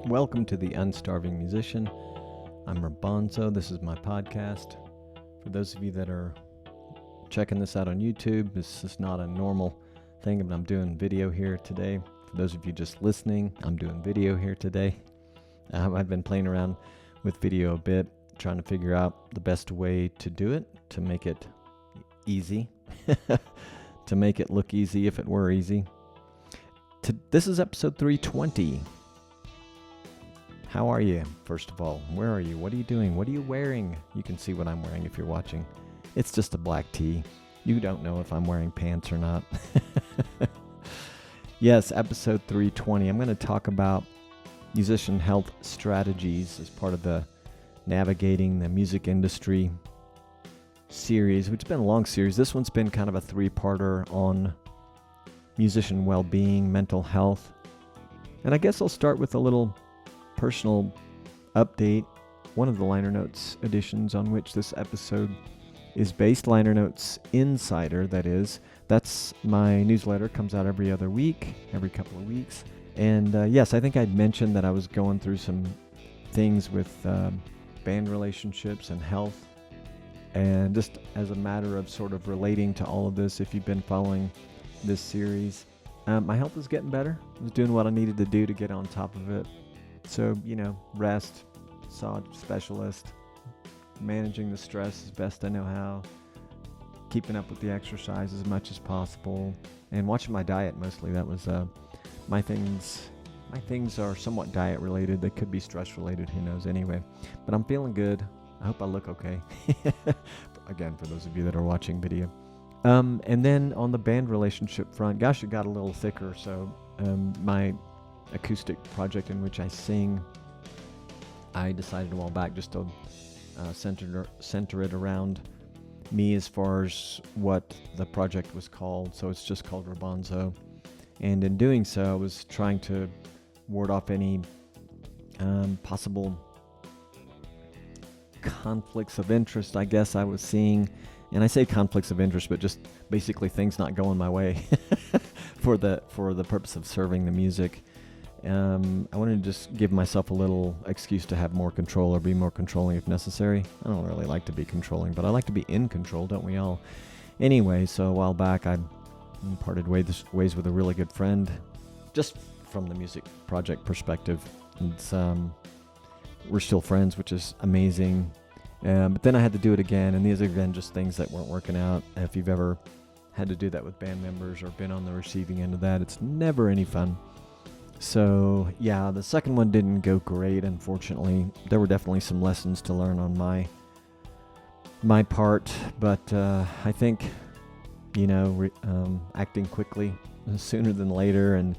Welcome to the Unstarving Musician. I'm Rabanzo. This is my podcast. For those of you that are checking this out on YouTube, this is not a normal thing, but I'm doing video here today. For those of you just listening, I'm doing video here today. I've been playing around with video a bit, trying to figure out the best way to do it, to make it easy, to make it look easy if it were easy. This is episode 320. How are you, first of all? Where are you? What are you doing? What are you wearing? You can see what I'm wearing if you're watching. It's just a black tee. You don't know if I'm wearing pants or not. Yes, episode 320. I'm going to talk about musician health strategies as part of the Navigating the Music Industry series, which has been a long series. This one's been kind of a three-parter on musician well-being, mental health. And I guess I'll start with a little personal update. One of the liner notes editions on which this episode is based, Liner Notes Insider, that is. That's my newsletter, comes out every other week, every couple of weeks. And yes, I think I'd mentioned that I was going through some things with band relationships and health. And just as a matter of sort of relating to all of this, if you've been following this series, my health is getting better. I was doing what I needed to do to get on top of it. So, rest, saw a specialist, managing the stress as best I know how, keeping up with the exercise as much as possible, and watching my diet mostly. That was my things. My things are somewhat diet related. They could be stress related, who knows anyway. But I'm feeling good. I hope I look okay. Again, for those of you that are watching video. And then on the band relationship front, gosh, it got a little thicker. So my acoustic project in which I sing, I decided a while back just to center it around me as far as what the project was called. So it's just called Rabanzo. And in doing so, I was trying to ward off any possible conflicts of interest, I guess I was seeing. And I say conflicts of interest, but just basically things not going my way for the purpose of serving the music. I wanted to just give myself a little excuse to have more control or be more controlling if necessary. I don't really like to be controlling, but I like to be in control, don't we all? Anyway, so a while back I parted ways with a really good friend, just from the music project perspective. It's, we're still friends, which is amazing. But then I had to do it again, and these are again just things that weren't working out. If you've ever had to do that with band members or been on the receiving end of that, it's never any fun. So yeah, the second one didn't go great, unfortunately. There were definitely some lessons to learn on my part, but I think, acting quickly sooner than later and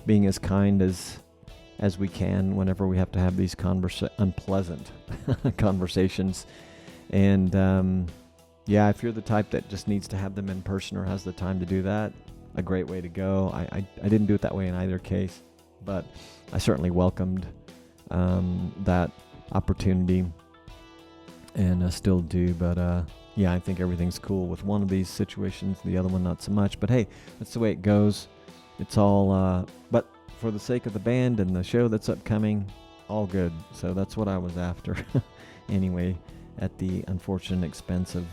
being as kind as we can whenever we have to have these unpleasant conversations. And if you're the type that just needs to have them in person or has the time to do that, a great way to go. I didn't do it that way in either case, but I certainly welcomed that opportunity, and I still do. But I think everything's cool with one of these situations, the other one not so much. But hey, that's the way it goes. It's all, but for the sake of the band and the show that's upcoming, all good. So that's what I was after. Anyway, at the unfortunate expense of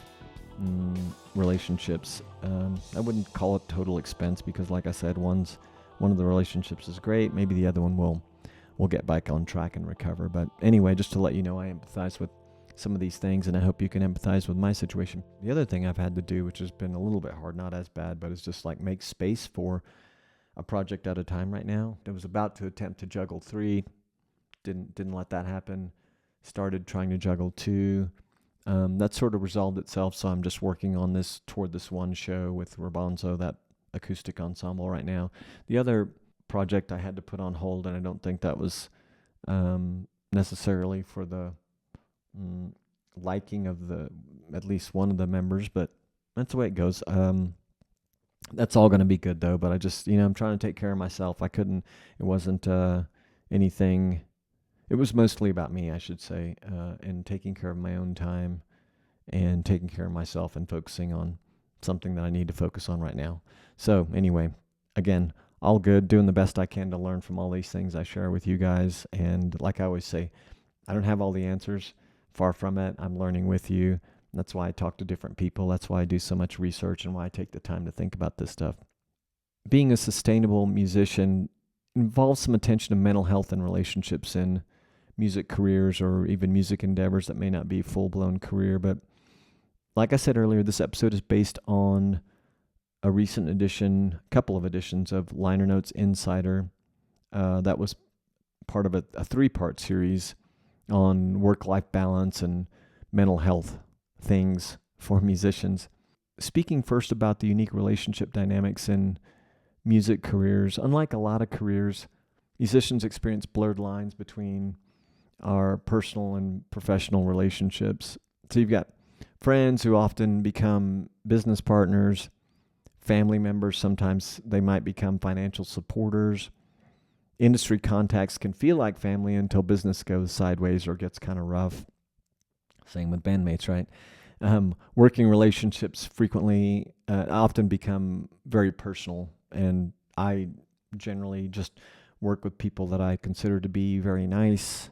relationships. I wouldn't call it total expense because, like I said, one of the relationships is great. Maybe the other one will get back on track and recover. But anyway, just to let you know, I empathize with some of these things, and I hope you can empathize with my situation. The other thing I've had to do, which has been a little bit hard, not as bad, but it's just like make space for a project at a time right now. I was about to attempt to juggle 3, didn't let that happen. Started trying to juggle 2. That sort of resolved itself, so I'm just working on toward this one show with Rabanzo, that acoustic ensemble right now. The other project I had to put on hold, and I don't think that was necessarily for the liking of at least one of the members, but that's the way it goes. That's all going to be good though, but I just, I'm trying to take care of myself. It wasn't anything. It was mostly about me, I should say, and taking care of my own time and taking care of myself and focusing on something that I need to focus on right now. So anyway, again, all good, doing the best I can to learn from all these things I share with you guys. And like I always say, I don't have all the answers. Far from it. I'm learning with you. That's why I talk to different people. That's why I do so much research and why I take the time to think about this stuff. Being a sustainable musician involves some attention to mental health and relationships in music careers or even music endeavors that may not be full-blown career. But like I said earlier, this episode is based on a recent edition, couple of editions of Liner Notes Insider. That was part of a 3-part series on work-life balance and mental health things for musicians. Speaking first about the unique relationship dynamics in music careers, unlike a lot of careers, musicians experience blurred lines between our personal and professional relationships. So you've got friends who often become business partners, family members, sometimes they might become financial supporters. Industry contacts can feel like family until business goes sideways or gets kind of rough. Same with bandmates, right? Working relationships frequently often become very personal, and I generally just work with people that I consider to be very nice,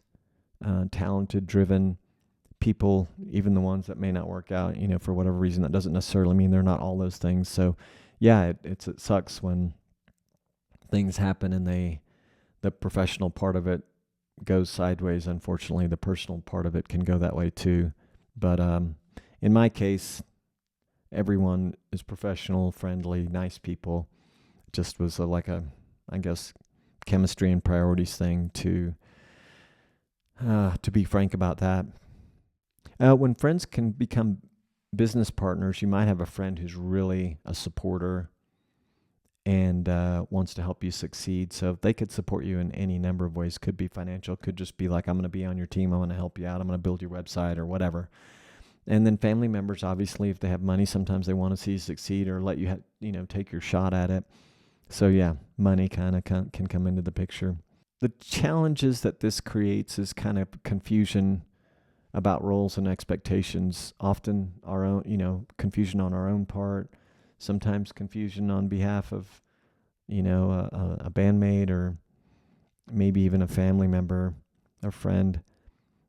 talented, driven people, even the ones that may not work out, for whatever reason. That doesn't necessarily mean they're not all those things. So yeah, it sucks when things happen and the professional part of it goes sideways. Unfortunately, the personal part of it can go that way too. But in my case, everyone is professional, friendly, nice people. It just was I guess, chemistry and priorities thing to be frank about that. When friends can become business partners, you might have a friend who's really a supporter and wants to help you succeed. So they could support you in any number of ways. Could be financial, could just be like, I'm going to be on your team, I'm going to help you out, I'm going to build your website or whatever. And then family members, obviously, if they have money, sometimes they want to see you succeed or let you take your shot at it. So yeah, money kind of can come into the picture. The challenges that this creates is kind of confusion about roles and expectations, often our own, confusion on our own part, sometimes confusion on behalf of, a bandmate or maybe even a family member or friend.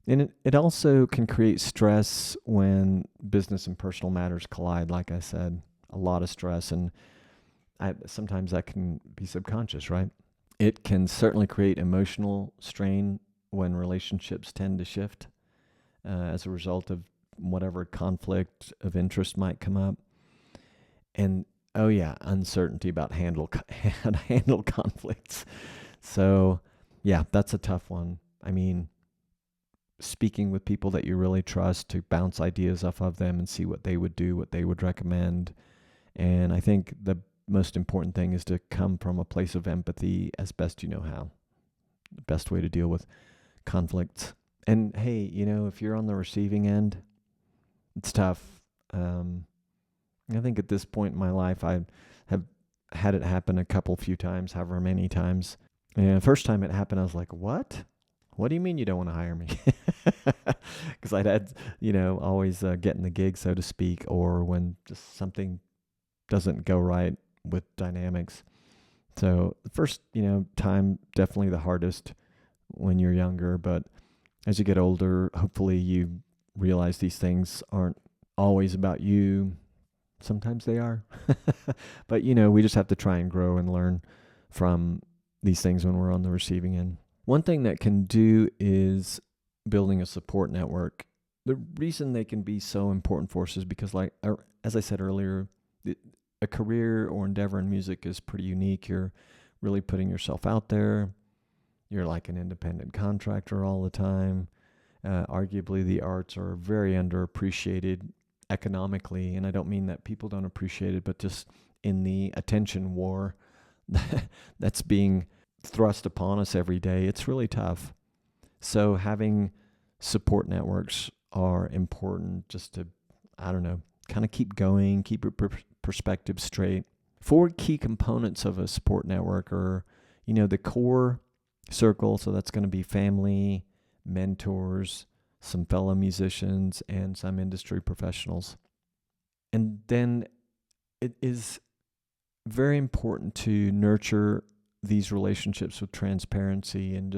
And it also can create stress when business and personal matters collide, like I said, a lot of stress. And sometimes that can be subconscious, right? It can certainly create emotional strain when relationships tend to shift as a result of whatever conflict of interest might come up. And uncertainty about how to handle conflicts. So yeah, that's a tough one. I mean, speaking with people that you really trust to bounce ideas off of them and see what they would do, what they would recommend. And I think the most important thing is to come from a place of empathy as best you know how. The best way to deal with conflicts. And hey, if you're on the receiving end, it's tough. I think at this point in my life, I have had it happen a few times, however many times. And the first time it happened, I was like, what? What do you mean you don't want to hire me? Because I'd had, always getting the gig, so to speak, or when just something doesn't go right with dynamics. So the first, time, definitely the hardest when you're younger. But as you get older, hopefully you realize these things aren't always about you. Sometimes they are. But, we just have to try and grow and learn from these things when we're on the receiving end. One thing that can do is building a support network. The reason they can be so important for us is because, as I said earlier, a career or endeavor in music is pretty unique. You're really putting yourself out there. You're like an independent contractor all the time. Arguably, the arts are very underappreciated economically, and I don't mean that people don't appreciate it, but just in the attention war that's being thrust upon us every day, it's really tough. So having support networks are important just to, kind of keep going, keep your perspective straight. 4 key components of a support network are, the core circle, so that's going to be family, mentors, some fellow musicians, and some industry professionals. And then it is very important to nurture these relationships with transparency and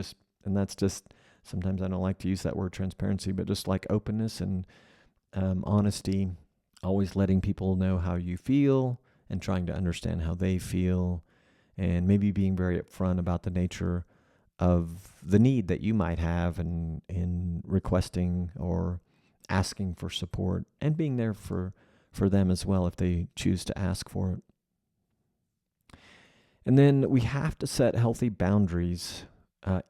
that's just, sometimes I don't like to use that word transparency, but just like openness and honesty, always letting people know how you feel and trying to understand how they feel, and maybe being very upfront about the nature of the need that you might have and in requesting or asking for support, and being there for them as well if they choose to ask for it. And then we have to set healthy boundaries,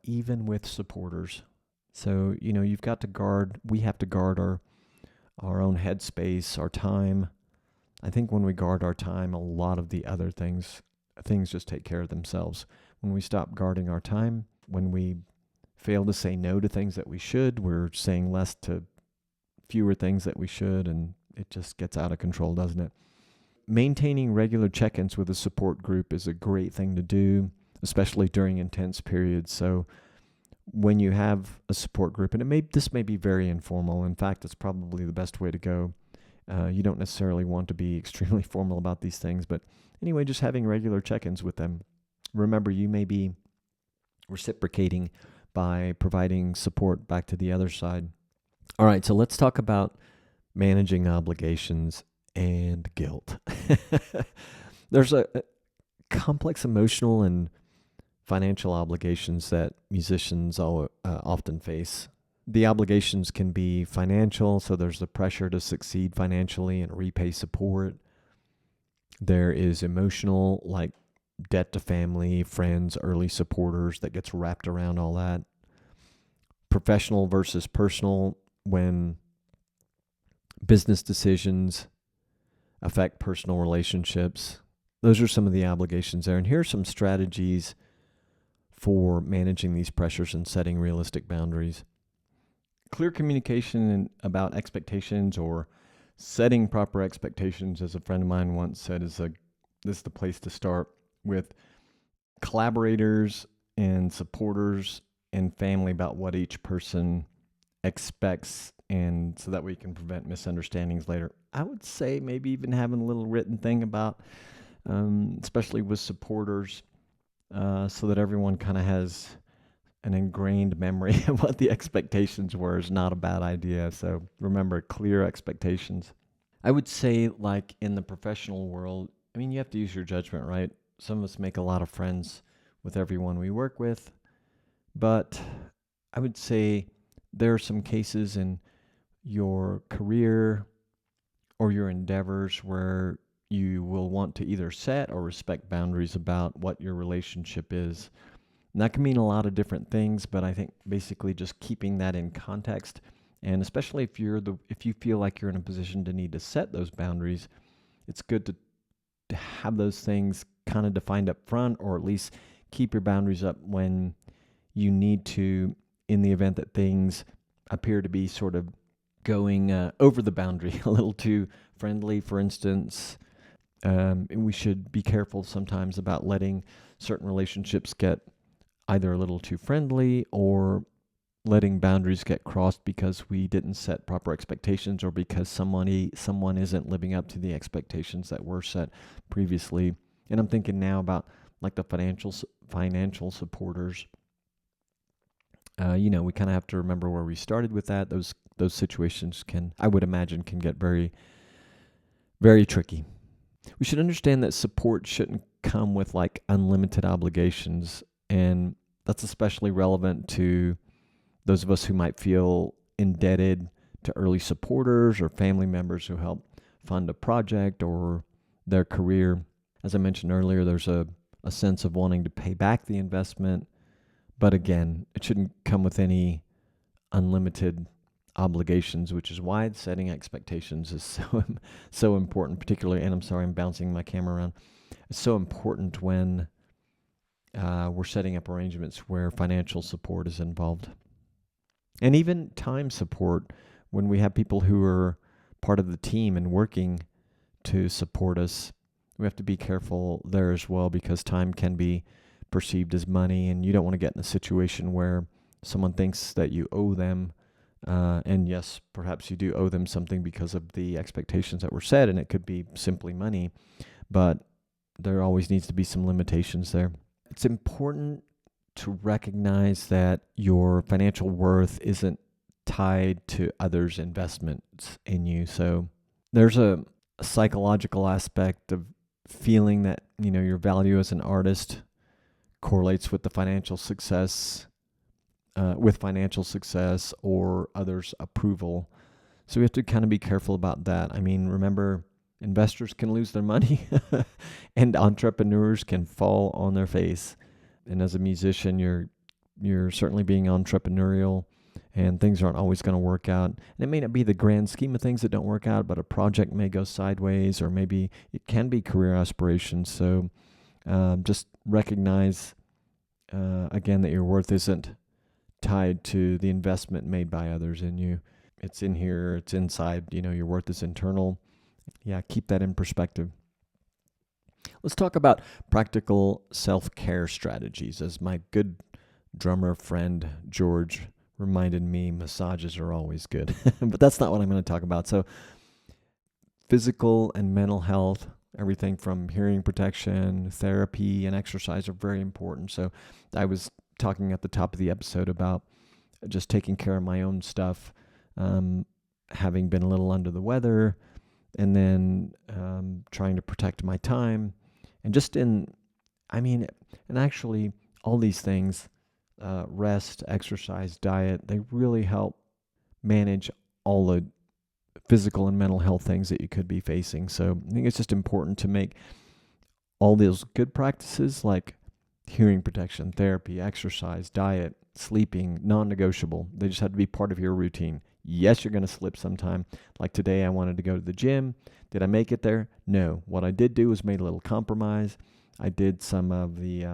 even with supporters. So, you've got to we have to guard our own headspace, our time. I think when we guard our time, a lot of the other things just take care of themselves. When we stop guarding our time, when we fail to say no to things that we should, we're saying less to fewer things that we should, and it just gets out of control, doesn't it? Maintaining regular check-ins with a support group is a great thing to do, especially during intense periods. So when you have a support group, and this may be very informal. In fact, it's probably the best way to go. You don't necessarily want to be extremely formal about these things, but anyway, just having regular check-ins with them. Remember, you may be reciprocating by providing support back to the other side. All right, so let's talk about managing obligations and guilt. There's a complex emotional and financial obligations that musicians often face. The obligations can be financial, so there's the pressure to succeed financially and repay support. There is emotional, like debt to family, friends, early supporters, that gets wrapped around all that. Professional versus personal, when business decisions affect personal relationships. Those are some of the obligations there. And here are some strategies for managing these pressures and setting realistic boundaries. Clear communication about expectations, or setting proper expectations, as a friend of mine once said, this is the place to start with collaborators and supporters and family about what each person expects, and so that we can prevent misunderstandings later. I would say maybe even having a little written thing about, especially with supporters, so that everyone kind of has an ingrained memory of what the expectations were, is not a bad idea. So remember, clear expectations. I would say, like in the professional world, you have to use your judgment, right? Some of us make a lot of friends with everyone we work with, but I would say there are some cases in your career or your endeavors where you will want to either set or respect boundaries about what your relationship is. And that can mean a lot of different things, but I think basically just keeping that in context, and especially if you feel like you're in a position to need to set those boundaries, it's good to have those things kind of defined up front, or at least keep your boundaries up when you need to, in the event that things appear to be sort of going over the boundary, a little too friendly, for instance. And we should be careful sometimes about letting certain relationships get either a little too friendly, or letting boundaries get crossed because we didn't set proper expectations, or because someone isn't living up to the expectations that were set previously. And I'm thinking now about like the financial supporters. We kind of have to remember where we started with that. Those situations I would imagine, can get very, very tricky. We should understand that support shouldn't come with like unlimited obligations, and that's especially relevant to those of us who might feel indebted to early supporters or family members who help fund a project or their career. As I mentioned earlier, there's a sense of wanting to pay back the investment, but again, it shouldn't come with any unlimited obligations, which is why setting expectations is so important, particularly, and I'm sorry, I'm bouncing my camera around. It's so important when we're setting up arrangements where financial support is involved. And even time support, when we have people who are part of the team and working to support us, we have to be careful there as well, because time can be perceived as money, and you don't want to get in a situation where someone thinks that you owe them. And yes, perhaps you do owe them something because of the expectations that were set, and it could be simply money. But there always needs to be some limitations there. It's important to recognize that your financial worth isn't tied to others' investments in you. So there's a psychological aspect of feeling that, your value as an artist correlates with the financial success, or others' approval. So we have to kind of be careful about that. I mean, remember, investors can lose their money and entrepreneurs can fall on their face. And as a musician, you're certainly being entrepreneurial, and things aren't always going to work out. And it may not be the grand scheme of things that don't work out, but a project may go sideways, or maybe it can be career aspirations. So just recognize, again, that your worth isn't tied to the investment made by others in you. It's in here, it's inside, your worth is internal. Yeah, keep that in perspective. Let's talk about practical self-care strategies. As my good drummer friend George reminded me, massages are always good. But that's not what I'm going to talk about. So physical and mental health, everything from hearing protection, therapy, and exercise are very important. So I was talking at the top of the episode about just taking care of my own stuff, having been a little under the weather, and then trying to protect my time. And actually all these things, rest, exercise, diet, they really help manage all the physical and mental health things that you could be facing. So I think it's just important to make all those good practices like hearing protection, therapy, exercise, diet, sleeping, non-negotiable. They just have to be part of your routine. Yes, you're going to slip sometime. Like today, I wanted to go to the gym. Did I make it there? No. What I did do was made a little compromise. I did some of the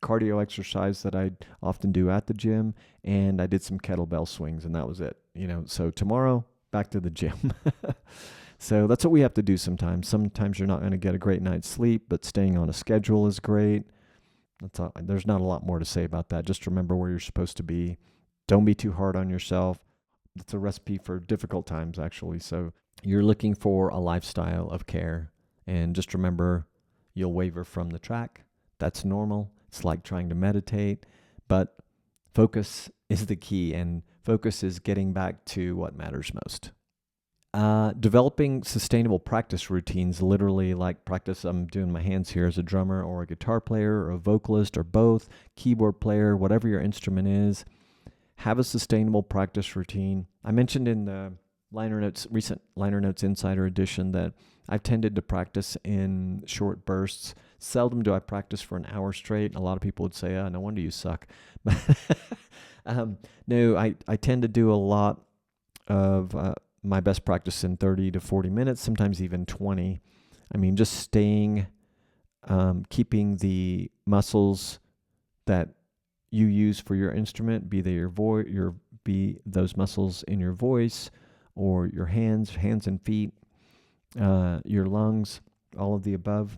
cardio exercise that I often do at the gym, and I did some kettlebell swings, and that was it. So tomorrow, back to the gym. So that's what we have to do sometimes. Sometimes you're not going to get a great night's sleep, but staying on a schedule is great. There's not a lot more to say about that. Just remember where you're supposed to be. Don't be too hard on yourself. It's a recipe for difficult times, actually. So you're looking for a lifestyle of care. And just remember, you'll waver from the track. That's normal. It's like trying to meditate. But focus is the key. And focus is getting back to what matters most. Developing sustainable practice routines, literally like practice I'm doing my hands here as a drummer or a guitar player or a vocalist or both, keyboard player, whatever your instrument is, have a sustainable practice routine. I mentioned in the recent Liner Notes Insider edition that I've tended to practice in short bursts. Seldom do I practice for an hour straight. A lot of people would say, no wonder you suck. No, I tend to do a lot of my best practice in 30 to 40 minutes, sometimes even 20. I mean, just staying, keeping the muscles that you use for your instrument, be they be those muscles in your voice or your hands and feet, your lungs, all of the above.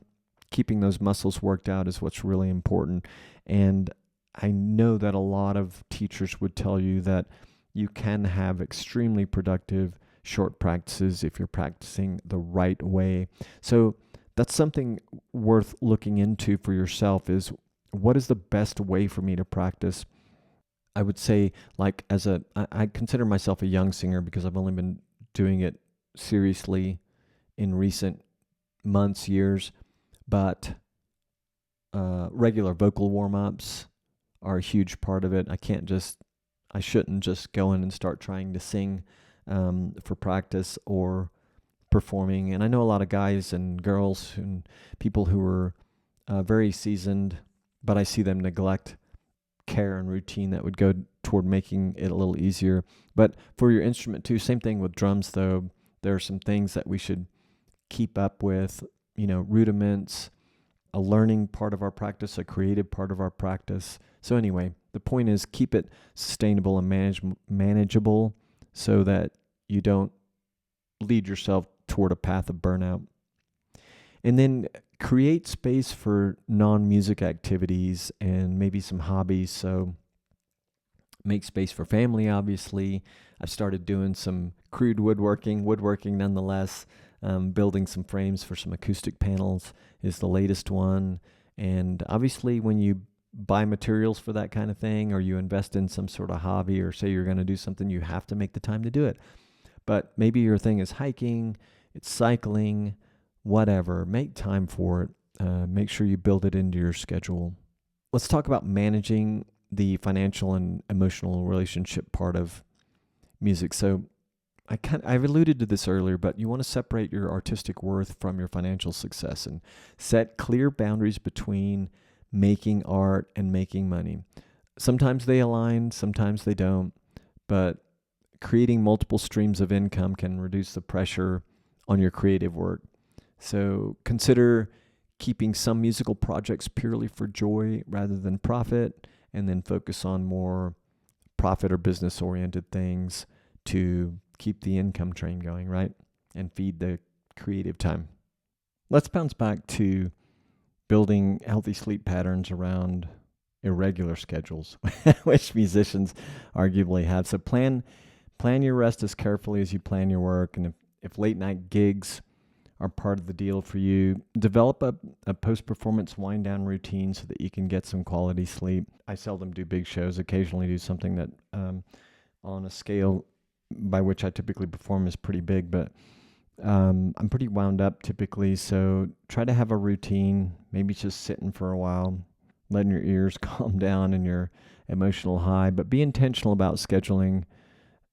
Keeping those muscles worked out is what's really important. And I know that a lot of teachers would tell you that you can have extremely productive short practices if you're practicing the right way. So that's something worth looking into for yourself, is what is the best way for me to practice? I would say, like, I consider myself a young singer because I've only been doing it seriously in recent months, years, but regular vocal warm-ups are a huge part of it. I shouldn't just go in and start trying to sing for practice or performing. And I know a lot of guys and girls and people who are very seasoned, but I see them neglect care and routine that would go toward making it a little easier. But for your instrument too, same thing with drums though. There are some things that we should keep up with, rudiments, a learning part of our practice, a creative part of our practice. So anyway, the point is keep it sustainable and manageable so that you don't lead yourself toward a path of burnout. And then create space for non-music activities and maybe some hobbies. So make space for family, obviously. I've started doing some crude woodworking nonetheless. Building some frames for some acoustic panels is the latest one. And obviously, when you buy materials for that kind of thing, or you invest in some sort of hobby, or say you're going to do something, you have to make the time to do it. But maybe your thing is hiking, it's cycling, whatever. Make time for it. Make sure you build it into your schedule. Let's talk about managing the financial and emotional relationship part of music. So I've alluded to this earlier, but you want to separate your artistic worth from your financial success and set clear boundaries between making art and making money. Sometimes they align, sometimes they don't, but creating multiple streams of income can reduce the pressure on your creative work. So consider keeping some musical projects purely for joy rather than profit, and then focus on more profit or business-oriented things to keep the income train going, right? And feed the creative time. Let's bounce back to building healthy sleep patterns around irregular schedules, which musicians arguably have. So plan your rest as carefully as you plan your work. And if late night gigs are part of the deal for you, develop a post-performance wind-down routine so that you can get some quality sleep. I seldom do big shows, occasionally do something that on a scale by which I typically perform is pretty big, but I'm pretty wound up typically, so try to have a routine, maybe just sitting for a while, letting your ears calm down and your emotional high, but be intentional about scheduling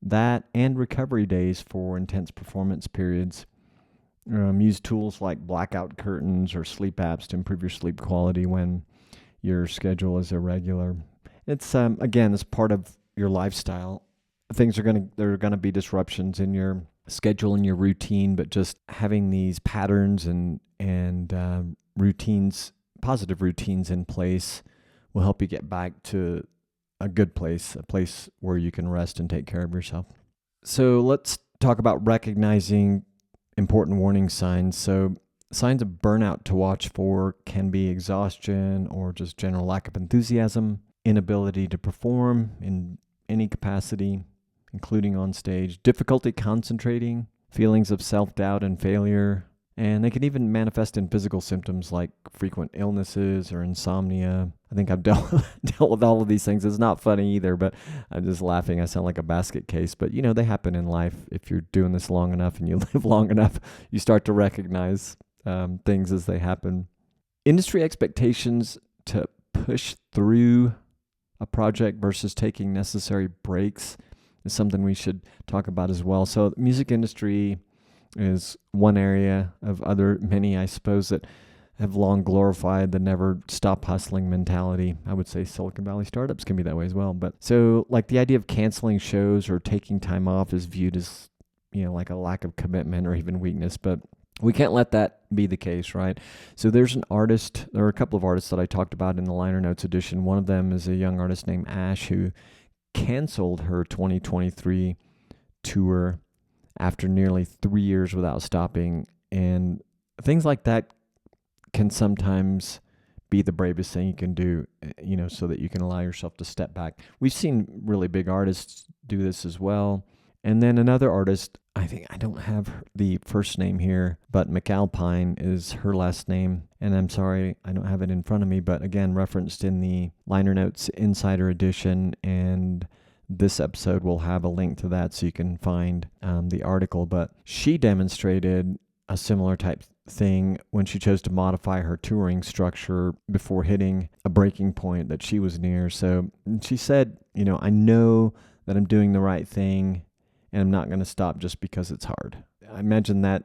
that and recovery days for intense performance periods. Use tools like blackout curtains or sleep apps to improve your sleep quality when your schedule is irregular. It's again, it's part of your lifestyle. There are gonna be disruptions in your schedule and your routine, but just having these patterns and routines, positive routines in place, will help you get back to a good place, a place where you can rest and take care of yourself. So let's talk about recognizing important warning signs. So signs of burnout to watch for can be exhaustion or just general lack of enthusiasm, inability to perform in any capacity, including on stage, difficulty concentrating, feelings of self-doubt and failure, and they can even manifest in physical symptoms like frequent illnesses or insomnia. I think I've dealt with all of these things. It's not funny either, but I'm just laughing. I sound like a basket case, but they happen in life. If you're doing this long enough and you live long enough, you start to recognize things as they happen. Industry expectations to push through a project versus taking necessary breaks is something we should talk about as well. So the music industry is one area of many, I suppose, that have long glorified the never stop hustling mentality. I would say Silicon Valley startups can be that way as well. But so like the idea of canceling shows or taking time off is viewed as, like a lack of commitment or even weakness, but we can't let that be the case, right? So there are a couple of artists that I talked about in the liner notes edition. One of them is a young artist named Ash who canceled her 2023 tour after nearly 3 years without stopping. And things like that can sometimes be the bravest thing you can do, so that you can allow yourself to step back. We've seen really big artists do this as well. And then another artist, I don't have the first name here, but McAlpine is her last name. And I'm sorry, I don't have it in front of me, but again, referenced in the liner notes insider edition. And this episode will have a link to that so you can find the article. But she demonstrated a similar type thing when she chose to modify her touring structure before hitting a breaking point that she was near. So she said, I know that I'm doing the right thing and I'm not going to stop just because it's hard. I imagine that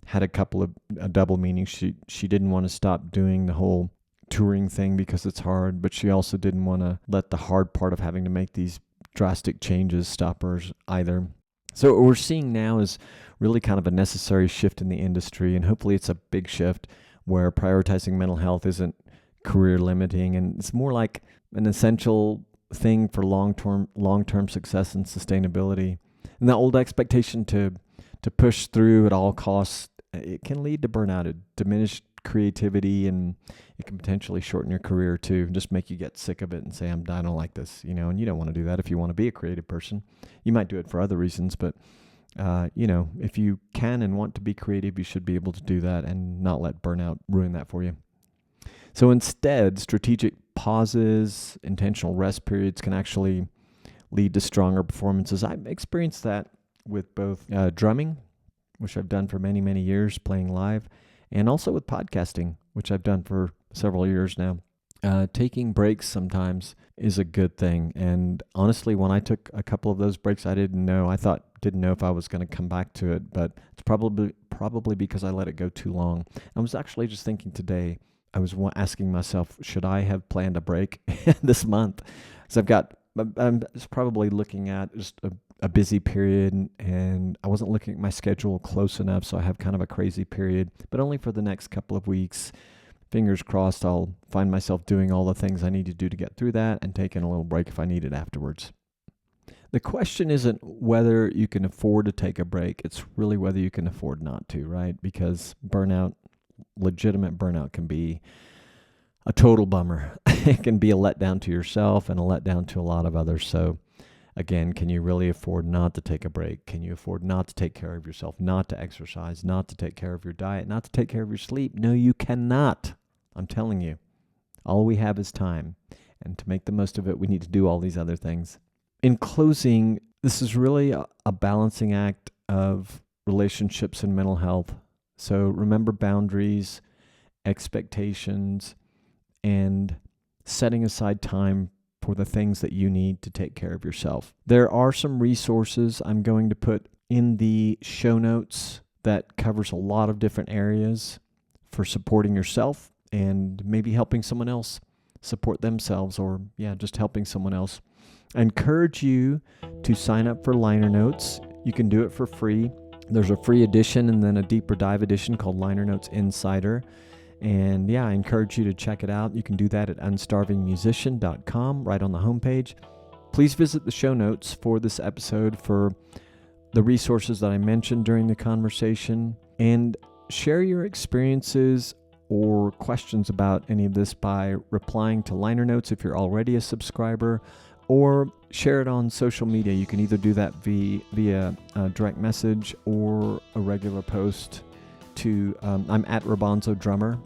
had a double meaning. She didn't want to stop doing the whole touring thing because it's hard, but she also didn't want to let the hard part of having to make these drastic changes stop her either. So what we're seeing now is really kind of a necessary shift in the industry, and hopefully it's a big shift where prioritizing mental health isn't career limiting, and it's more like an essential thing for long-term success and sustainability. And the old expectation to push through at all costs, it can lead to burnout, diminished creativity, and it can potentially shorten your career too, just make you get sick of it and say, I don't like this, and you don't want to do that if you want to be a creative person. You might do it for other reasons, but If you can and want to be creative, you should be able to do that and not let burnout ruin that for you. So instead, strategic pauses, intentional rest periods can actually lead to stronger performances. I've experienced that with both drumming, which I've done for many, many years, playing live, and also with podcasting, which I've done for several years now. Taking breaks sometimes is a good thing. And honestly, when I took a couple of those breaks, I didn't know if I was going to come back to it, but it's probably because I let it go too long. I was actually just thinking today, I was asking myself, should I have planned a break this month? Because I'm just probably looking at just a busy period, and I wasn't looking at my schedule close enough, so I have kind of a crazy period, but only for the next couple of weeks. Fingers crossed I'll find myself doing all the things I need to do to get through that and taking a little break if I need it afterwards. The question isn't whether you can afford to take a break, it's really whether you can afford not to, right? Because legitimate burnout can be a total bummer. It can be a letdown to yourself and a letdown to a lot of others. So again, can you really afford not to take a break? Can you afford not to take care of yourself, not to exercise, not to take care of your diet, not to take care of your sleep? No, you cannot. I'm telling you. All we have is time. And to make the most of it, we need to do all these other things. In closing, this is really a balancing act of relationships and mental health. So remember boundaries, expectations, and setting aside time for the things that you need to take care of yourself. There are some resources I'm going to put in the show notes that covers a lot of different areas for supporting yourself and maybe helping someone else support themselves, or just helping someone else. I encourage you to sign up for liner notes. You can do it for free. There's a free edition and then a deeper dive edition called Liner Notes Insider. And I encourage you to check it out. You can do that at unstarvingmusician.com right on the homepage. Please visit the show notes for this episode for the resources that I mentioned during the conversation, and share your experiences or questions about any of this by replying to liner notes if you're already a subscriber, or share it on social media. You can either do that via a direct message or a regular post to, I'm at Robonzo Drummer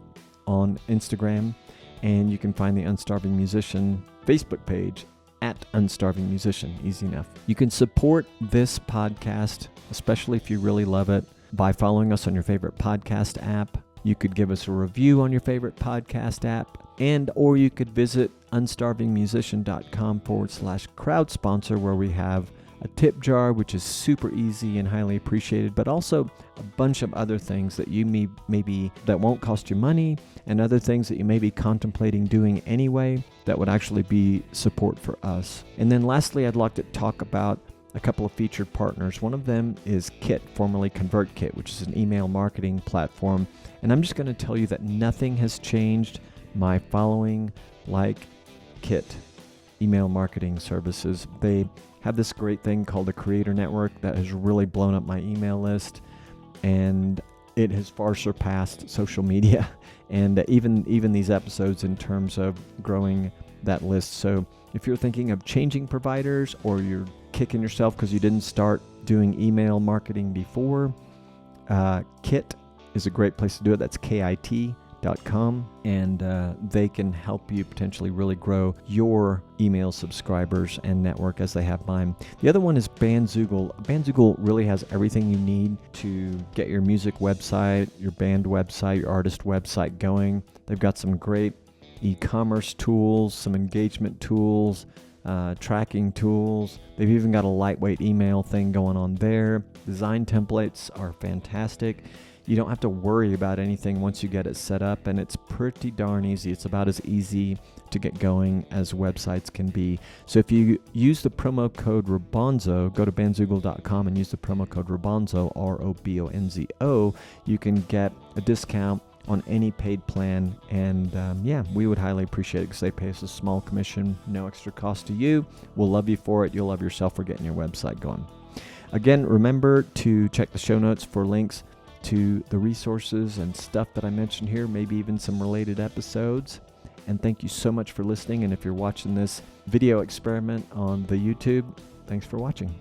on Instagram, and you can find the Unstarving Musician Facebook page at Unstarving Musician. Easy enough. You can support this podcast, especially if you really love it, by following us on your favorite podcast app. You could give us a review on your favorite podcast app, or you could visit unstarvingmusician.com/crowd sponsor, where we have a tip jar, which is super easy and highly appreciated, but also a bunch of other things that you maybe that won't cost you money, and other things that you may be contemplating doing anyway that would actually be support for us. And then lastly, I'd like to talk about a couple of featured partners. One of them is Kit, formerly ConvertKit, which is an email marketing platform. And I'm just going to tell you that nothing has changed my following like Kit email marketing services. They have this great thing called the Creator Network that has really blown up my email list, and it has far surpassed social media and even these episodes in terms of growing that list. So if you're thinking of changing providers, or you're kicking yourself because you didn't start doing email marketing before, Kit is a great place to do it. That's KIT.com, and they can help you potentially really grow your email subscribers and network as they have mine. The other one is Bandzoogle. Bandzoogle really has everything you need to get your music website, your band website, your artist website going. They've got some great e-commerce tools, some engagement tools, tracking tools. They've even got a lightweight email thing going on there. Design templates are fantastic. You don't have to worry about anything once you get it set up, and it's pretty darn easy. It's about as easy to get going as websites can be. So if you use the promo code Robonzo, go to bandzoogle.com and use the promo code Robonzo, ROBONZO, you can get a discount on any paid plan, and we would highly appreciate it because they pay us a small commission, no extra cost to you. We'll love you for it. You'll love yourself for getting your website going. Again, remember to check the show notes for links to the resources and stuff that I mentioned here, maybe even some related episodes. And thank you so much for listening. And if you're watching this video experiment on the YouTube, thanks for watching.